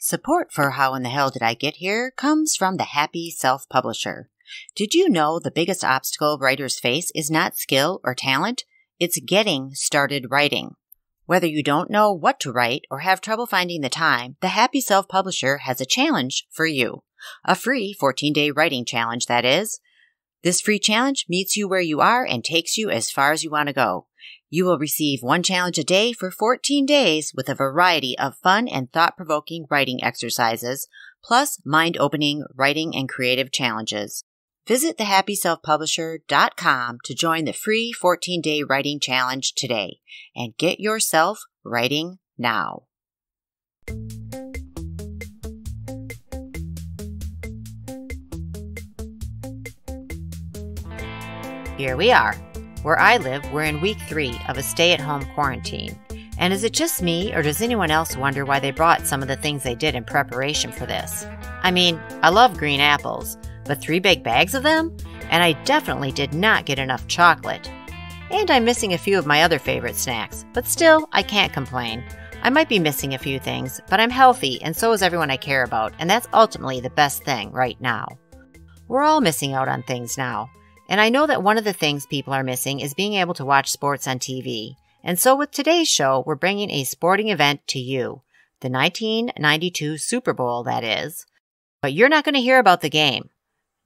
Support for How in the Hell Did I Get Here comes from the Happy Self-Publisher. Did you know the biggest obstacle writers face is not skill or talent? It's getting started writing. Whether you don't know what to write or have trouble finding the time, the Happy Self-Publisher has a challenge for you. A free 14-day writing challenge, that is. This free challenge meets you where you are and takes you as far as you want to go. You will receive one challenge a day for 14 days with a variety of fun and thought-provoking writing exercises, plus mind-opening writing and creative challenges. Visit thehappyselfpublisher.com to join the free 14-day writing challenge today and get yourself writing now. Here we are. Where I live, we're in week 3 of a stay-at-home quarantine. And is it just me, or does anyone else wonder why they brought some of the things they did in preparation for this? I mean, I love green apples, but 3 big bags of them? And I definitely did not get enough chocolate. And I'm missing a few of my other favorite snacks, but still, I can't complain. I might be missing a few things, but I'm healthy, and so is everyone I care about, and that's ultimately the best thing right now. We're all missing out on things now. And I know that one of the things people are missing is being able to watch sports on TV. And so with today's show, we're bringing a sporting event to you. The 1992 Super Bowl, that is. But you're not going to hear about the game.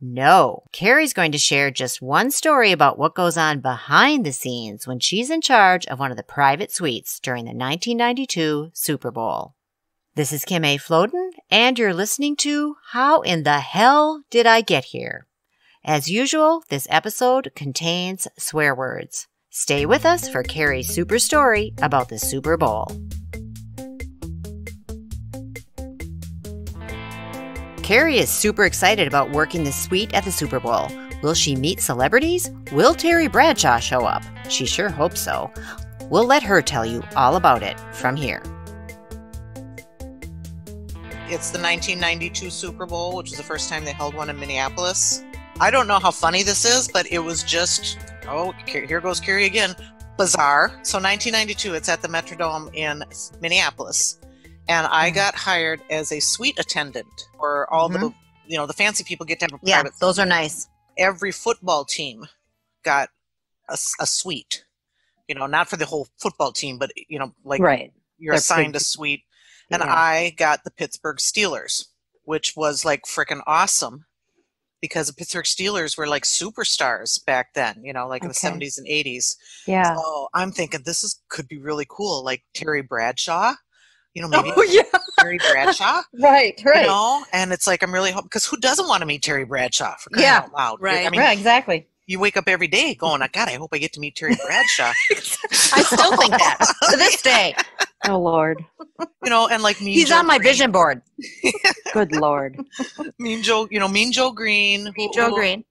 No. Carrie's going to share just one story about what goes on behind the scenes when she's in charge of one of the private suites during the 1992 Super Bowl. This is Kim A. Floden, and you're listening to How in the Hell Did I Get Here? As usual, this episode contains swear words. Stay with us for Carrie's super story about the Super Bowl. Carrie is super excited about working the suite at the Super Bowl. Will she meet celebrities? Will Terry Bradshaw show up? She sure hopes so. We'll let her tell you all about it from here. It's the 1992 Super Bowl, which was the first time they held one in Minneapolis. I don't know how funny this is, but it was just, here goes Carrie again, bizarre. So 1992, it's at the Metrodome in Minneapolis. And I got hired as a suite attendant for all the fancy people get to have a private suite. Those are nice. Every football team got a suite, not for the whole football team, but, right. You're assigned a suite. And I got the Pittsburgh Steelers, which was like freaking awesome. Because the Pittsburgh Steelers were like superstars back then, in the 70s and 80s. Yeah. So I'm thinking could be really cool, like Terry Bradshaw, maybe Terry Bradshaw. Right. And it's like, I'm really hoping, because who doesn't want to meet Terry Bradshaw for crying out loud? Right. I mean, exactly. You wake up every day going, God, I hope I get to meet Terry Bradshaw. I still think that to this day. Oh, Lord. And like He's on my vision board. Good Lord. Mean Joe Green. Mean Joe Green.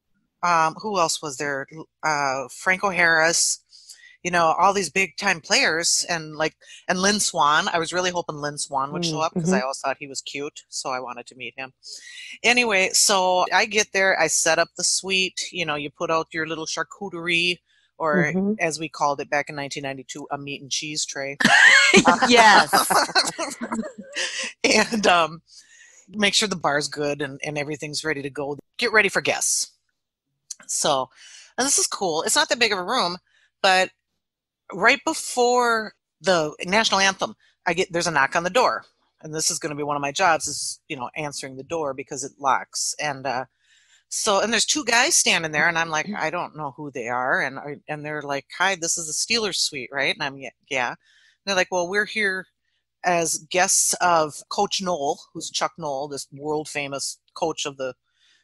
Who else was there? Franco Harris. All these big time players, and Lynn Swan. I was really hoping Lynn Swan would show up because I always thought he was cute, so I wanted to meet him. Anyway, so I get there, I set up the suite. You put out your little charcuterie, or as we called it back in 1992, a meat and cheese tray. Yes. And make sure the bar's good and everything's ready to go. Get ready for guests. So, and this is cool. It's not that big of a room, but right before the national anthem, there's a knock on the door. And this is going to be one of my jobs is, answering the door because it locks. And and there's 2 guys standing there, and I'm like, I don't know who they are. And they're like, hi, this is the Steelers suite, right? And I'm, yeah. And they're like, well, we're here as guests of Coach Noll, who's Chuck Noll, this world famous coach of the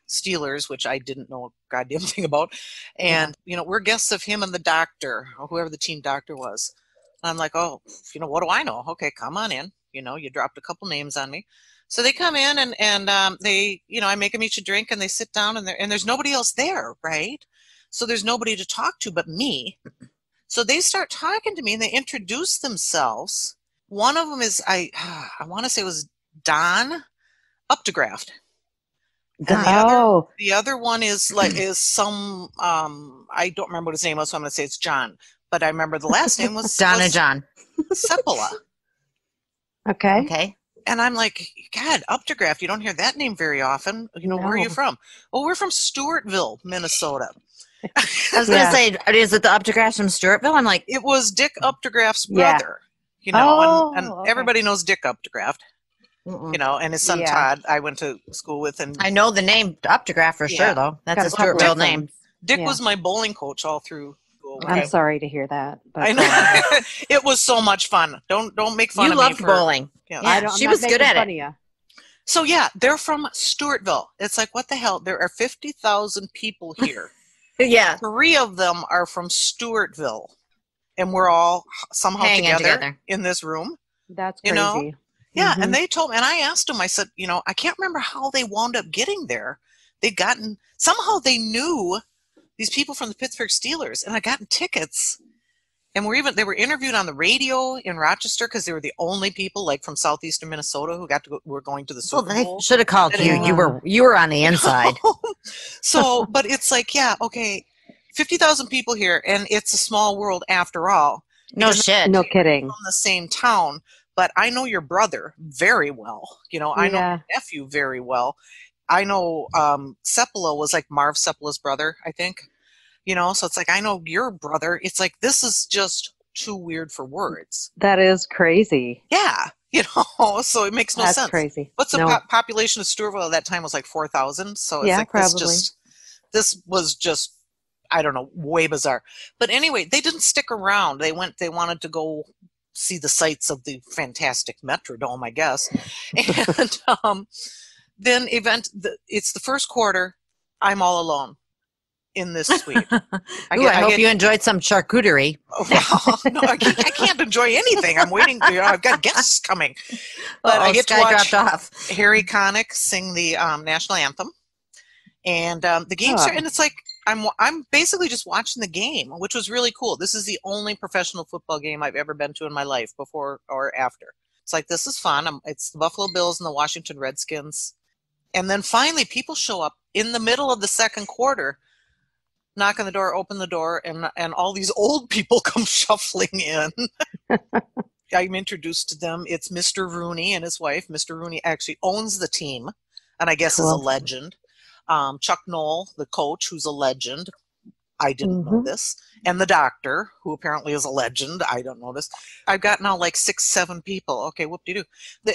Steelers, which I didn't know a goddamn thing about. And, we're guests of him and the doctor, or whoever the team doctor was. And I'm like, oh, what do I know? Okay, come on in. You dropped a couple names on me. So they come in and they, I make them each a drink and they sit down and there's nobody else there, right? So there's nobody to talk to but me. So they start talking to me and they introduce themselves. One of them is, I want to say it was Don Updegraft. The other one is some, I don't remember what his name was, so I'm going to say it's John. But I remember the last name was Donna John Sepola. Okay. Okay. And I'm like, God, Updegraft, you don't hear that name very often. Where are you No. from? Well, we're from Stewartville, Minnesota. I was going to say, is it the Updegraft from Stewartville? I'm like, It was Dick Updegraft's Yeah. brother, and Oh, okay. everybody knows Dick Updegraft, and his son Yeah. Todd I went to school with. And I know the name Updegraft for Yeah. sure, though. That's Got a couple of Stewartville name. friends. Dick Yeah. was my bowling coach all through school. I'm Okay. sorry to hear that. But I know. It was so much fun. Don't make fun You of me loved for bowling. Yeah. Yeah, I'm she not was good making at fun it. of ya. So yeah, they're from Stewartville. It's like, what the hell? There are 50,000 people here. Yeah. 3 of them are from Stewartville, and we're all somehow Hanging together together. in this room. That's You crazy. know? Yeah, Mhm. and they told me, and I asked them, I said, I can't remember how they wound up getting there. Somehow they knew these people from the Pittsburgh Steelers, and I gotten tickets. And they were interviewed on the radio in Rochester because they were the only people like from southeastern Minnesota who were going to the Well, Super they Bowl. should have called you. Yeah. You were on the inside. So, but it's like, yeah, okay, 50,000 people here, and it's a small world after all. No Because shit. No kidding. from the same town, but I know your brother very well. I know Yeah. your nephew very well. I know Sepula was like Marv Sepula's brother, I think. So it's like, I know your brother. It's like, this is just too weird for words. That is crazy. Yeah, so it makes no That's sense. crazy. What's the No. population of Stewartville at that time was like 4,000. So it's Yeah, like, probably. this was just, I don't know, way bizarre. But anyway, they didn't stick around. They wanted to go see the sights of the fantastic Metrodome, I guess. And then it's the first quarter. I'm all alone in this suite. I hope you enjoyed some charcuterie. Well, no, I can't enjoy anything. I'm waiting. I've got guests coming. But I get to Sky watch dropped off. Harry Connick sing the national anthem, and the game started. And it's like I'm basically just watching the game, which was really cool. This is the only professional football game I've ever been to in my life, before or after. It's like, this is fun. It's the Buffalo Bills and the Washington Redskins, and then finally people show up in the middle of the second quarter. Knock on the door, open the door, and all these old people come shuffling in. I'm introduced to them. It's Mr. Rooney and his wife. Mr. Rooney actually owns the team, and I guess is a Cool. legend. Chuck Noll, the coach, who's a legend. I didn't know Mhm. this. And the doctor, who apparently is a legend. I don't know this. I've got now like 6, 7 people. Okay, whoop-de-doo.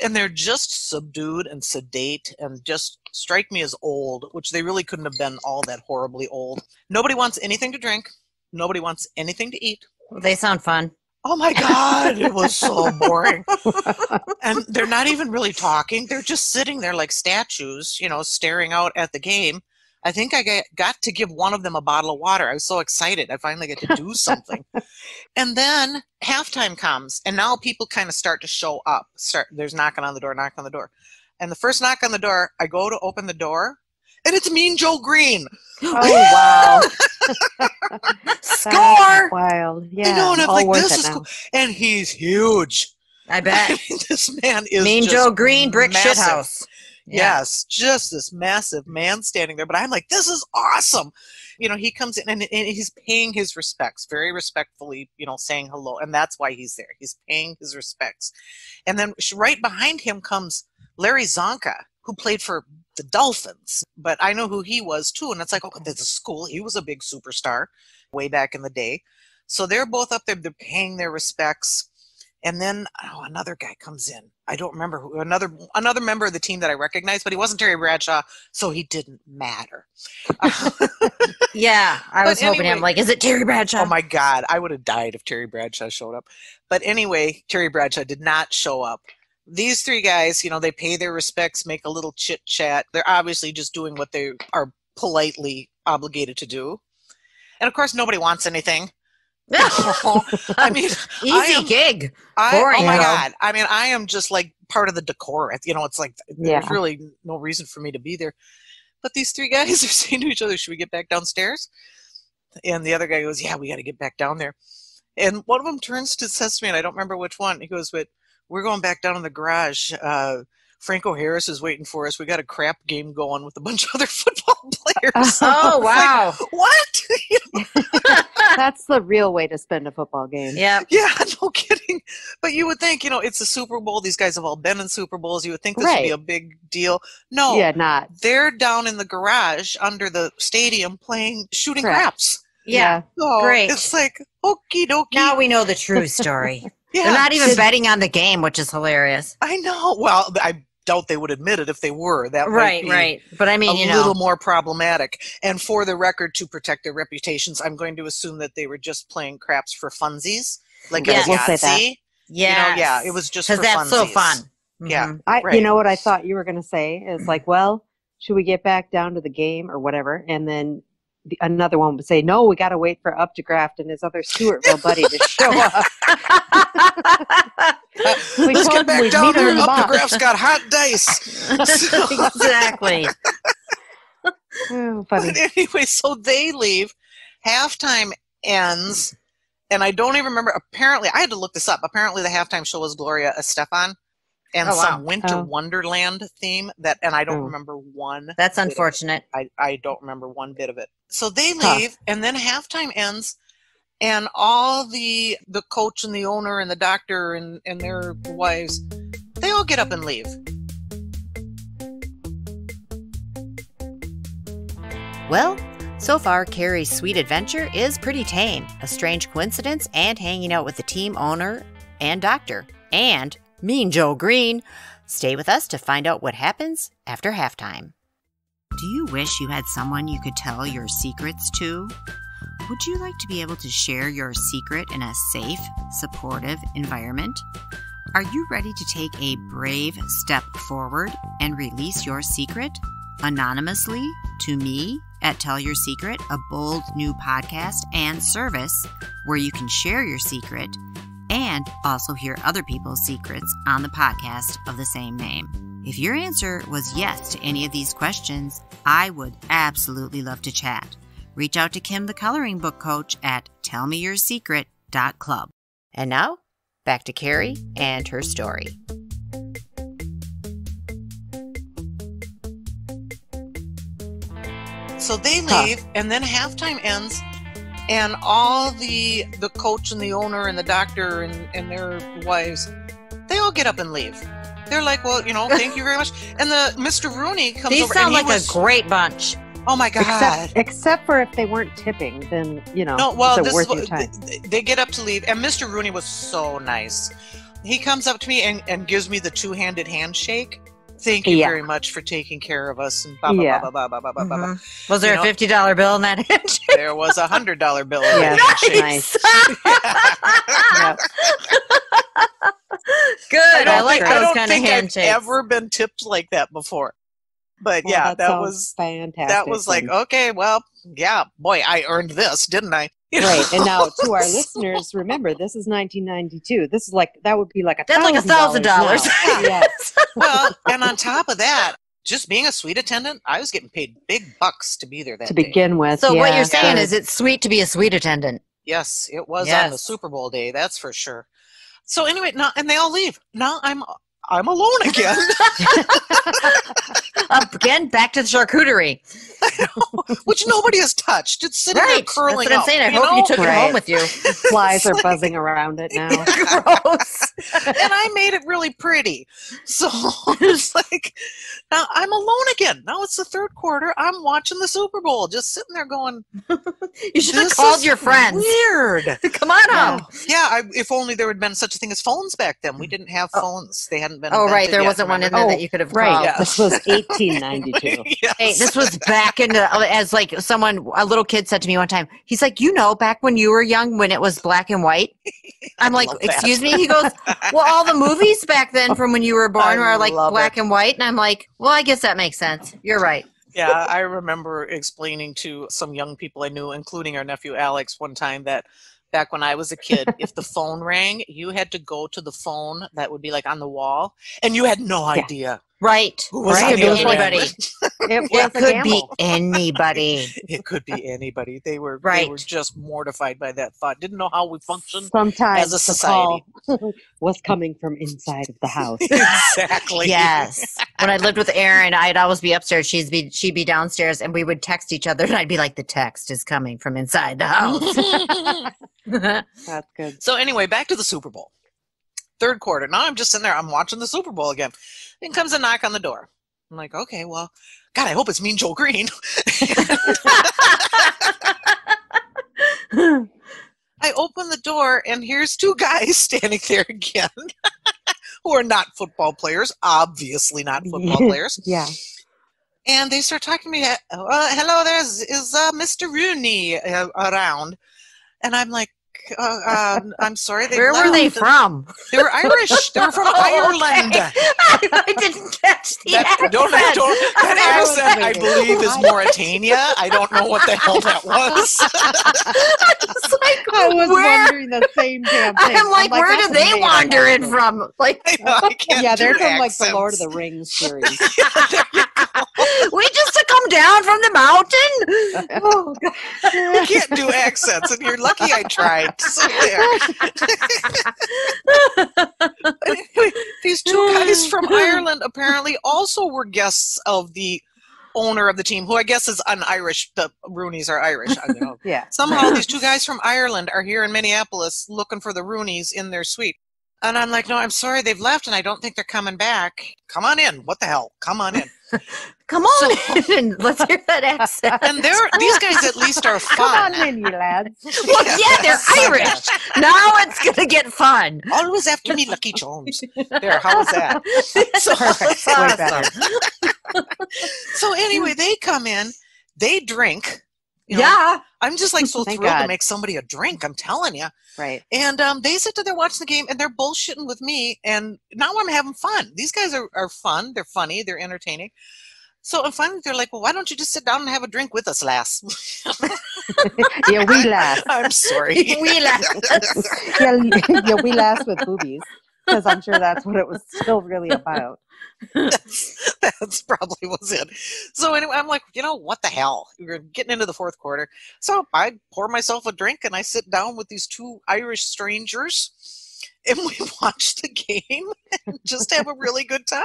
And they're just subdued and sedate and just strike me as old, which they really couldn't have been all that horribly old. Nobody wants anything to drink. Nobody wants anything to eat. They sound fun. Oh my God, it was so boring. And they're not even really talking. They're just sitting there like statues, staring out at the game. I think I got to give one of them a bottle of water. I was so excited. I finally get to do something. And then halftime comes, and now people kind of start to show up. There's knocking on the door. And the first knock on the door, I go to open the door, and it's Mean Joe Green. Oh, wow. Score! That's wild. Yeah. And I'm all like, worth this it is now. cool. And he's huge. I bet. I mean, this man is Mean just Joe Green, Brick massive. Shithouse. Yeah. Yes, just this massive man standing there. But I'm like, this is awesome. He comes in and he's paying his respects, very respectfully, saying hello. And that's why he's there. He's paying his respects. And then right behind him comes Larry Zonka, who played for the Dolphins. But I know who he was too. And it's like, oh, this is cool. He was a big superstar way back in the day. So they're both up there. They're paying their respects. And then another guy comes in. I don't remember who. Another member of the team that I recognized, but he wasn't Terry Bradshaw, so he didn't matter. Yeah, I was hoping. anyway- I'm like, is it Terry Bradshaw? Oh my God, I would have died if Terry Bradshaw showed up. But anyway, Terry Bradshaw did not show up. These 3 guys, they pay their respects, make a little chit chat. They're obviously just doing what they are politely obligated to do. And of course, nobody wants anything. I mean, Easy gig. oh Boring, my though. God. I mean, I am just like part of the decor. It's like there's Yeah. really no reason for me to be there. But these 3 guys are saying to each other, should we get back downstairs? And the other guy goes, yeah, we got to get back down there. And one of them says to me, and I don't remember which one. He goes, but we're going back down in the garage. Franco Harris is waiting for us. We got a crap game going with a bunch of other football players. Oh, wow. What? That's the real way to spend a football game. Yeah. Yeah, no kidding. But you would think, it's a Super Bowl. These guys have all been in Super Bowls. You would think this would be Right. a big deal. No, Yeah, not. they're down in the garage under the stadium shooting Craps. craps. Yeah. So Great. it's like, okie dokie. Now we know the true story. Yeah. They're not even betting on the game, which is hilarious. I know. Well, I doubt they would admit it if they were. That might be Right. But I mean, a little more problematic. And for the record, to protect their reputations, I'm going to assume that they were just playing craps for funsies, like Yes. a We'll say that. Yahtzee. yeah. Yeah, it was just for Because that's so funsies. fun. Yeah. Mhm. I, Right. You know what I thought you were going to say is like, well, should we get back down to the game or whatever? And then another one would say, no, we got to wait for Updegraft and his other Stewartville buddy to show up. We Let's told get back we'd down meet him there. in the box. Updegraft's got hot dice. Exactly. Oh, funny. But anyway, so they leave. Halftime ends. And I don't even remember. Apparently, I had to look this up. Apparently, the halftime show was Gloria Estefan and Oh, wow. some Winter Oh. Wonderland theme and I don't Oh. remember one. That's bit of it. unfortunate. I don't remember one bit of it. So they Huh. leave, and then halftime ends, and all the coach and the owner and the doctor and their wives, they all get up and leave. Well, so far, Carrie's sweet adventure is pretty tame. A strange coincidence and hanging out with the team owner and doctor. And Mean Joe Green. Stay with us to find out what happens after halftime. Do you wish you had someone you could tell your secrets to? Would you like to be able to share your secret in a safe, supportive environment? Are you ready to take a brave step forward and release your secret anonymously to me at Tell Your Secret, a bold new podcast and service where you can share your secret and also hear other people's secrets on the podcast of the same name? If your answer was yes to any of these questions, I would absolutely love to chat. Reach out to Kim, the coloring book coach, at tellmeyoursecret.club. And now, back to Carrie and her story. So they leave, and then halftime ends, and all the coach and the owner and the doctor and their wives, they all get up and leave. They're like, well, thank you very much. And the Mr. Rooney comes These over. sound and like a great bunch. Oh my God. Except for if they weren't tipping, then, No, well, it's this worth is your time. they get up to leave, and Mr. Rooney was so nice. He comes up to me and gives me the two-handed handshake. Thank you Yeah. very much for taking care of us. And blah, blah, Yeah. blah, blah, blah, blah, blah, blah, blah. Mhm. Was there a $50 bill in that handshake? There was $100 bill in Yeah, that handshake. nice. Yep. Good. I like great. I those don't kind of think handshakes. I've ever been tipped like that before. But Well, yeah, that sounds was fantastic. that was like, then. okay, well, yeah, boy, I earned this, didn't I? Right. And now to our listeners, remember, this is 1992. This is that would be like That's like $1,000 $1,000. now. Yes. Well, and on top of that, just being a suite attendant, I was getting paid big bucks to be there that To day. begin with. So what yeah, you're saying good. is it's sweet to be a suite attendant. Yes, it was on the Yes. Super Bowl day, that's for sure. So anyway, now and they all leave. Now I'm alone again. Again, back to the charcuterie. Which nobody has touched. It's sitting there Right. That's curling what I'm up, saying. I you hope you know? took it Right. home with you. Flies are buzzing around it now. Gross. And I made it really pretty. So it's like, now I'm alone again. Now it's the third quarter. I'm watching the Super Bowl, just sitting there going, You should have "This called is your friends. Weird. Come on up. Yeah, if only there had been such a thing as phones back then. We didn't have phones. They hadn't been Oh, right. invented There yet, wasn't one in remember? there that you could have Right. called. Yeah. This was 1892. Yes. Hey, this was back into, as like a little kid said to me one time, he's like, back when you were young, when it was black and white. I'm like, love that. excuse me? He goes, well, all the movies back then from when you were born I were like love black it. and white. And I'm like, well, I guess that makes sense. You're right. Yeah, I remember explaining to some young people I knew, including our nephew Alex, one time that back when I was a kid, if the phone rang, you had to go to the phone that would be like on the wall, and you had no idea Right. who was Right, on the it was other anybody. end. It was It a could be gamble. anybody. It could be anybody. They were Right. just mortified by that thought. Didn't know how we functioned Sometimes as a society. the call was coming from inside of the house. Exactly. Yes. When I lived with Erin, I'd always be upstairs. She'd be downstairs, and we would text each other. And I'd be like, "The text is coming from inside the house." That's good. So anyway, back to the Super Bowl. Third quarter. Now I'm just sitting there. I'm watching the Super Bowl again. Then comes a knock on the door. I'm like, okay, well, God, I hope it's Mean Joe Green. I open the door, and here's two guys standing there again who are not football players, obviously not football players. Yeah. And they start talking to me. Hello, is Mr. Rooney around? And I'm like, I'm sorry. Where were they from? They were Irish. They were from Ireland. Okay. I didn't catch the accent. That accent, I believe, is Mauritania. I don't know what the hell that was. I was wondering the same damn thing. I'm like, where that's did they amazing. wander in from? Like, I can't Yeah, they're do from like the accents. Lord of the Rings series. we just to come down from the mountain. Oh, God. You can't do accents, and you're lucky I tried. So there. Anyway, these two guys from Ireland apparently also were guests of the owner of the team, who I guess is an Irish. The Rooneys are Irish. I don't know. Yeah. Somehow these two guys from Ireland are here in Minneapolis looking for the Rooneys in their suite. And I'm like, no, I'm sorry, they've left, and I don't think they're coming back. Come on in. What the hell? Come on in. Come on in. Let's hear that accent. And these guys at least are fun. Come on in, you lads. Well, yeah, they're Irish. Now it's going to get fun. Always after me, Lucky Jones. There, how was that? So, That's Way awesome. so anyway, they come in, they drink. You know, Yeah. I'm just like so Thank thrilled to God. make somebody a drink. I'm telling you. Right. And they sit there watching the game, and they're bullshitting with me. And now I'm having fun. These guys are fun. They're funny. They're entertaining. So and finally they're like, well, why don't you just sit down and have a drink with us, lass? Yeah, we laugh. I'm sorry. We laugh. Yeah, we laugh with boobies. Because I'm sure that's what it was still really about. That's probably was it. So anyway, I'm like, you know, what the hell? We're getting into the fourth quarter. So I pour myself a drink and I sit down with these two Irish strangers and we watch the game and just have a really good time.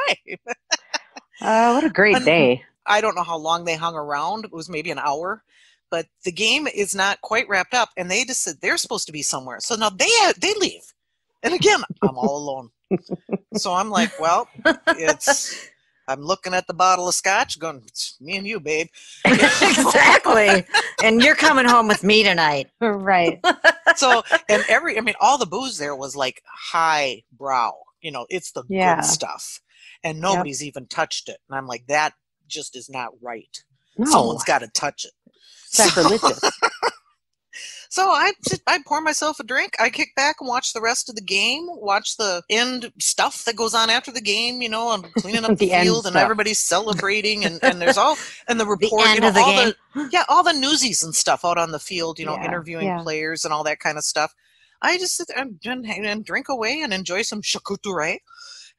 What a great day. I don't know how long they hung around. It was maybe an hour. But the game is not quite wrapped up, and they just said they're supposed to be somewhere. So now they leave. And again, I'm all alone. So I'm like, well, I'm looking at the bottle of scotch going, it's me and you, babe. Exactly. And you're coming home with me tonight. Right. So, and all the booze there was like high brow. You know, it's the Yeah. good stuff. And nobody's even touched it. And I'm like, that just is not right. No. Someone's got to touch it. Sacrilegious. So I pour myself a drink. I kick back and watch the rest of the game, watch the end stuff that goes on after the game, you know, and cleaning up the The end field and stuff. everybody's celebrating and there's all, and the report, end you know, of the all all the newsies and stuff out on the field, you know, Yeah, interviewing yeah. players and all that kind of stuff. I just sit there and drink away and enjoy some charcuterie.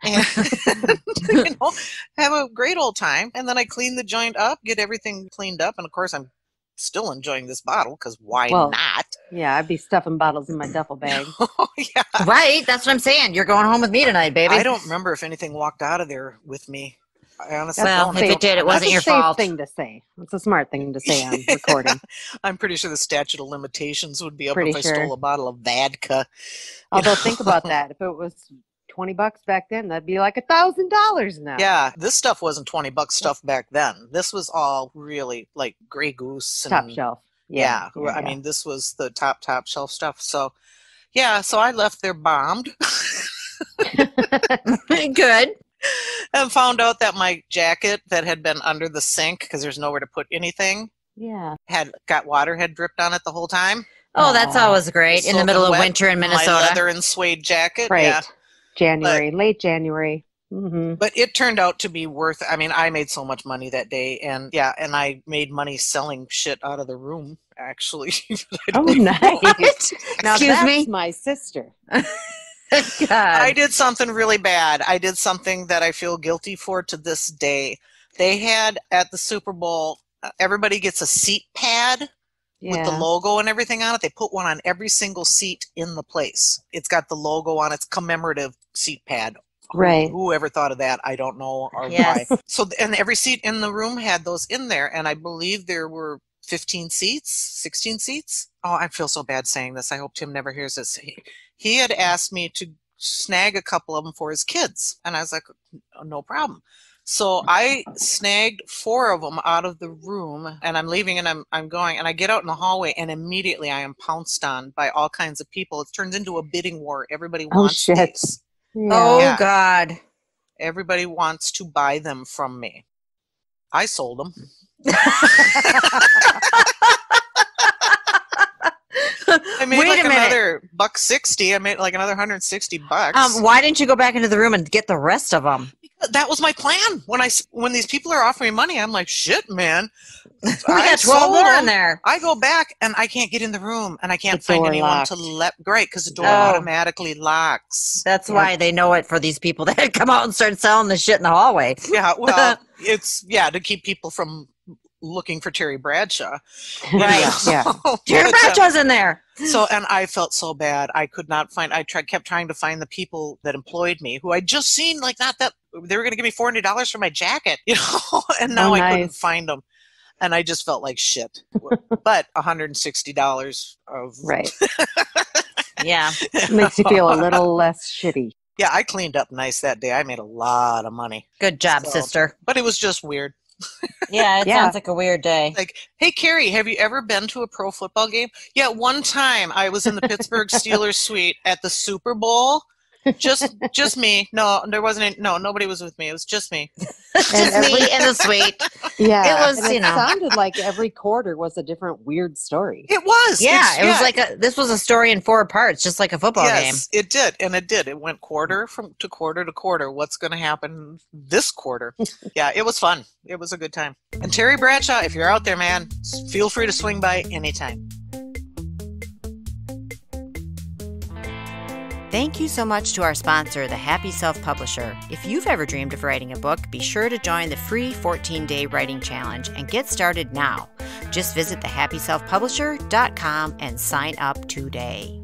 And you know, have a great old time. And then I clean the joint up, get everything cleaned up, and of course I'm still enjoying this bottle because why Well, not? Yeah, I'd be stuffing bottles in my duffel bag. Oh, yeah. Right. That's what I'm saying. You're going home with me tonight, baby. I don't remember if anything walked out of there with me. I honestly Well, don't. if it did, it wasn't That's your a safe fault. thing to say. It's a smart thing to say on recording. I'm pretty sure the statute of limitations would be up Pretty if I sure. stole a bottle of vodka. Although think about that. If it was $20 back then, that'd be like $1,000 now. Yeah, this stuff wasn't $20 stuff back then. This was all really like Grey Goose and Top shelf. Yeah, I mean, this was the top shelf stuff. So, yeah, so I left there bombed Good. and found out that my jacket that had been under the sink because there's nowhere to put anything Yeah. had dripped on it the whole time. Oh, that's always great in the Soaking middle of wet, winter in My Minnesota. leather and suede jacket. Right. Yeah. January, late January. Mm-hmm. But it turned out to be worth. I mean, I made so much money that day, and I made money selling shit out of the room. Actually, I Oh, don't even know. nice. Now Excuse that's me? my sister. God. I did something really bad. I did something that I feel guilty for to this day. They had at the Super Bowl, everybody gets a seat pad with the logo and everything on it. They put one on every single seat in the place. It's got the logo on its commemorative seat pad. Right. Whoever thought of that, I don't know or why. So, and every seat in the room had those in there, and I believe there were 15 seats, 16 seats. Oh, I feel so bad saying this. I hope Tim never hears this. He had asked me to snag a couple of them for his kids, and I was like, no problem. So I snagged 4 of them out of the room, and I'm leaving, and I'm going, and I get out in the hallway, and immediately I am pounced on by all kinds of people. It turns into a bidding war. Everybody wants these. Oh, God. Everybody wants to buy them from me. I sold them. I made like another $160. I made like another $160. Why didn't you go back into the room and get the rest of them? That was my plan. When these people are offering me money, I'm like, shit, man. We got 12 more in there. I go back and I can't get in the room, and I can't find anyone to let because the door automatically locks. That's why they know it for these people that come out and start selling the shit in the hallway. Yeah, well, it's to keep people from looking for Terry Bradshaw. Right. Yeah. Terry Bradshaw's in there. So, and I felt so bad. I could not find, kept trying to find the people that employed me who I'd just seen, like, not that they were going to give me $400 for my jacket, and now I couldn't find them. And I just felt like shit. But $160 of. Right. Yeah. Makes you feel a little less shitty. Yeah, I cleaned up nice that day. I made a lot of money. Good job, sister. But it was just weird. Yeah, it sounds like a weird day. Like, hey, Carrie, have you ever been to a pro football game? Yeah, one time I was in the Pittsburgh Steelers suite at the Super Bowl. Just me. No, there wasn't any, nobody was with me. It was just me. Just me in the suite. Yeah. It was, it sounded like every quarter was a different weird story. It was. Yeah, it was like this was a story in 4 parts, just like a football game. Yes, it did. And it did. It went quarter to quarter to quarter. What's going to happen this quarter? Yeah, it was fun. It was a good time. And Terry Bradshaw, if you're out there, man, feel free to swing by anytime. Thank you so much to our sponsor, the Happy Self Publisher. If you've ever dreamed of writing a book, be sure to join the free 14-day writing challenge and get started now. Just visit thehappyselfpublisher.com and sign up today.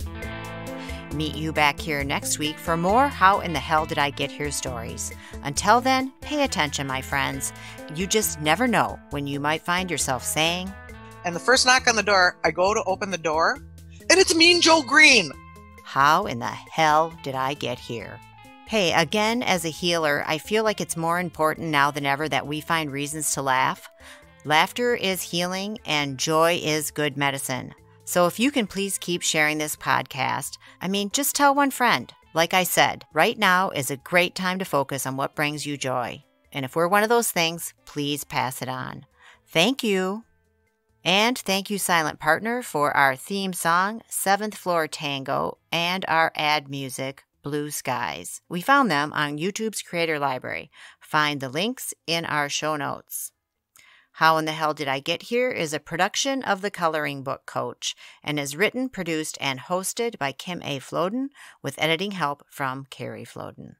Meet you back here next week for more How in the Hell Did I Get Here stories. Until then, pay attention, my friends. You just never know when you might find yourself saying, and the first knock on the door, I go to open the door, and it's Mean Joe Green. How in the hell did I get here? Hey, again, as a healer, I feel like it's more important now than ever that we find reasons to laugh. Laughter is healing and joy is good medicine. So if you can please keep sharing this podcast, just tell one friend. Like I said, right now is a great time to focus on what brings you joy. And if we're one of those things, please pass it on. Thank you. And thank you, Silent Partner, for our theme song, 7th Floor Tango, and our ad music, Blue Skies. We found them on YouTube's Creator Library. Find the links in our show notes. How in the Hell Did I Get Here is a production of The Coloring Book Coach and is written, produced, and hosted by Kim A. Floden with editing help from Carrie Floden.